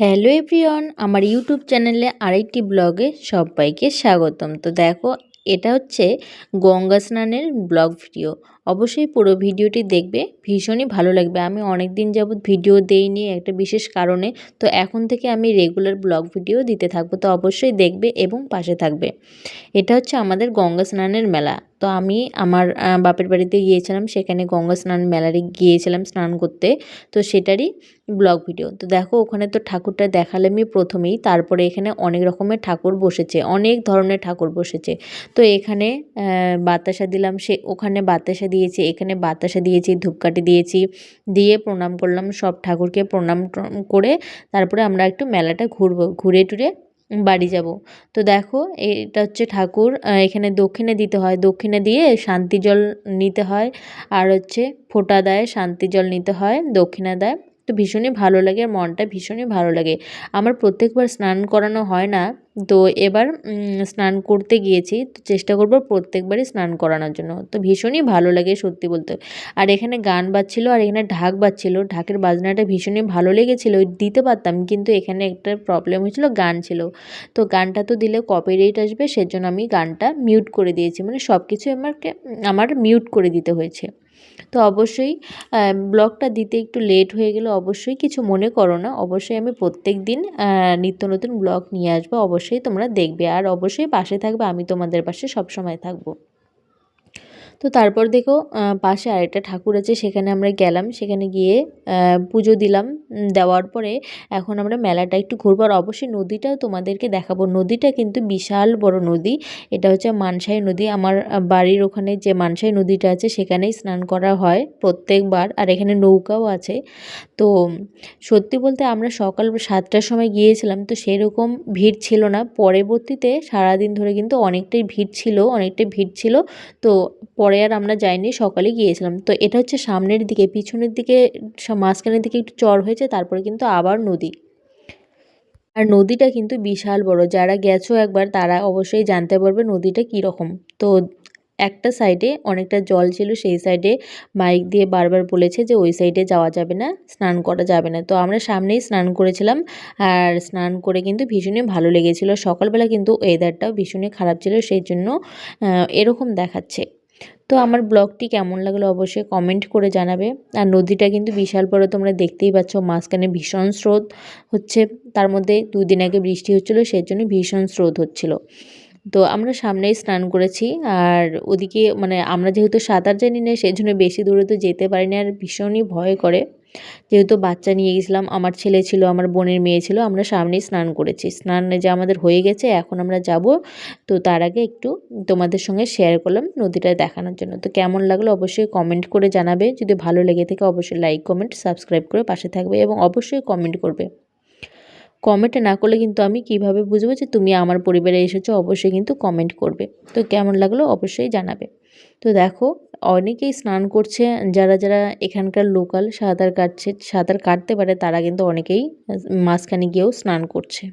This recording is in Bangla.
হ্যালো এভরিওয়ান, আমার ইউটিউব চ্যানেলে আরেকটি ব্লগে সবাইকে স্বাগতম। তো দেখো, এটা হচ্ছে গঙ্গা স্নানের ব্লগ ভিডিও। অবশ্যই পুরো ভিডিওটি দেখবে, ভীষণই ভালো লাগবে। আমি অনেক দিন যাবৎ ভিডিও দেইনি একটা বিশেষ কারণে, তো এখন থেকে আমি রেগুলার ব্লগ ভিডিও দিতে থাকবো। তো অবশ্যই দেখবে এবং পাশে থাকবে। এটা হচ্ছে আমাদের গঙ্গা স্নানের মেলা। তো আমি আমার বাপের বাড়িতে গিয়েছিলাম, সেখানে গঙ্গা স্নান মেলারে গিয়েছিলাম স্নান করতে। তো সেটারই ব্লগ ভিডিও। তো দেখো, ওখানে তো ঠাকুরটা দেখালামই প্রথমেই, তারপরে এখানে অনেক রকমের ঠাকুর বসেছে, অনেক ধরনের ঠাকুর বসেছে। তো এখানে বাতাসা দিলাম, ওখানে বাতাসা দিয়েছি, এখানে বাতাসা দিয়েছি, ধূপকাঠি দিয়েছি, দিয়ে প্রণাম করলাম সব ঠাকুরকে। প্রণাম করে তারপরে আমরা একটু মেলাটা ঘুরবো, ঘুরে টুরে বাড়ি যাব। তো দেখো, এটা হচ্ছে ঠাকুর। এখানে দক্ষিণে দিতে হয়, দক্ষিণে দিয়ে শান্তি জল নিতে হয়, আর হচ্ছে ফোঁটা দেয়, শান্তি জল নিতে হয়, দক্ষিণা দেয়। তো ভীষণই ভালো লাগে, আর মনটা ভীষণই ভালো লাগে। আমার প্রত্যেকবার স্নান করানো হয় না, তো এবার স্নান করতে গিয়েছি। তো চেষ্টা করব প্রত্যেকবারই স্নান করানোর জন্য। তো ভীষণই ভালো লাগে সত্যি বলতে। আর এখানে গান বাজছিল, আর এখানে ঢাক বাজছিল, ঢাকের বাজনাটা ভীষণই ভালো লেগেছিলো, দিতে পারতাম, কিন্তু এখানে একটা প্রবলেম হয়েছিল, গান ছিল। তো গানটা তো দিলে কপিরাইট আসবে, সেজন্য আমি গানটা মিউট করে দিয়েছি, মানে সব কিছু আমার মিউট করে দিতে হয়েছে। তো অবশ্যই ব্লগটা দিতে একটু লেট হয়ে গেলে অবশ্যই কিছু মনে করো না। অবশ্যই আমি প্রত্যেক দিন নিত্য নতুন ব্লগ নিয়ে আসবো, অবশ্যই তোমরা দেখবে, আর অবশ্যই পাশে থাকবে, আমি তোমাদের পাশে সবসময় থাকবো। তো তারপর দেখো, পাশে আরেকটা ঠাকুর আছে, সেখানে আমরা গেলাম, সেখানে গিয়ে পুজো দিলাম। দেওয়ার পরে এখন আমরা মেলাটা একটু ঘুরবো, আর অবশ্যই নদীটাও তোমাদেরকে দেখাবো। নদীটা কিন্তু বিশাল বড় নদী। এটা হচ্ছে মানসাই নদী। আমার বাড়ির ওখানে যে মানসাই নদীটা আছে, সেখানেই স্নান করা হয় প্রত্যেকবার, আর এখানে নৌকাও আছে। তো সত্যি বলতে আমরা সকাল 7টার সময় গিয়েছিলাম, তো সেরকম ভিড় ছিল না। পরবর্তীতে সারাদিন ধরে কিন্তু অনেকটাই ভিড় ছিল। তো পরে আর আমরা যাইনি, সকালে গিয়েছিলাম। তো এটা হচ্ছে সামনের দিকে, পিছনের দিকে মাঝখানের দিকে একটু চর হয়েছে, তারপরে কিন্তু আবার নদী। আর নদীটা কিন্তু বিশাল বড়, যারা গেছো একবার তারা অবশ্যই জানতে পারবে নদীটা কীরকম। তো একটা সাইডে অনেকটা জল ছিল, সেই সাইডে মাইক দিয়ে বারবার বলেছে যে ওই সাইডে যাওয়া যাবে না, স্নান করা যাবে না। তো আমরা সামনেই স্নান করেছিলাম, আর স্নান করে কিন্তু ভীষণই ভালো লেগেছিল। সকালবেলা কিন্তু ওয়েদারটাও ভীষণই খারাপ ছিল, সেই জন্য এরকম দেখাচ্ছে। তো আমার ব্লগটি কেমন লাগলো অবশ্যই কমেন্ট করে জানাবে। আর নদীটা কিন্তু বিশাল বড়, তোমরা দেখতেই পাচ্ছ, মাঝখানে ভীষণ স্রোত হচ্ছে। তার মধ্যে 2 দিন আগে বৃষ্টি হচ্ছিলো, সেই জন্য ভীষণ স্রোত হচ্ছিল। তো আমরা সামনেই স্নান করেছি, আর ওদিকে মানে আমরা যেহেতু সাঁতার জানি না, সেই জন্য বেশি দূরে তো যেতে পারিনি, আর ভীষণই ভয় করে। যেহেতু বাচ্চা নিয়ে গেছিলাম, আমার ছেলে ছিল, আমার বোনের মেয়ে ছিল, আমরা সামনেই স্নান করেছি। স্নান যে আমাদের হয়ে গেছে, এখন আমরা যাব। তো তার আগে একটু তোমাদের সঙ্গে শেয়ার করলাম নদীটা দেখানোর জন্য। তো কেমন লাগলো অবশ্যই কমেন্ট করে জানাবে। যদি ভালো লেগে থাকে অবশ্যই লাইক, কমেন্ট, সাবস্ক্রাইব করে পাশে থাকবে, এবং অবশ্যই কমেন্ট করবে। কমেন্ট না করলে কিন্তু আমি কিভাবে বুঝবো যে তুমি আমার পরিবারে এসেছো? অবশ্যই কিন্তু কমেন্ট করবে। তো কেমন লাগলো অবশ্যই জানাবে। তো দেখো, অনেকেই স্নান করছে, যারা এখানকার লোকাল সাঁতার কাটতে পারে, তারা কিন্তু অনেকেই মাঝখানে গিয়েও স্নান করছে।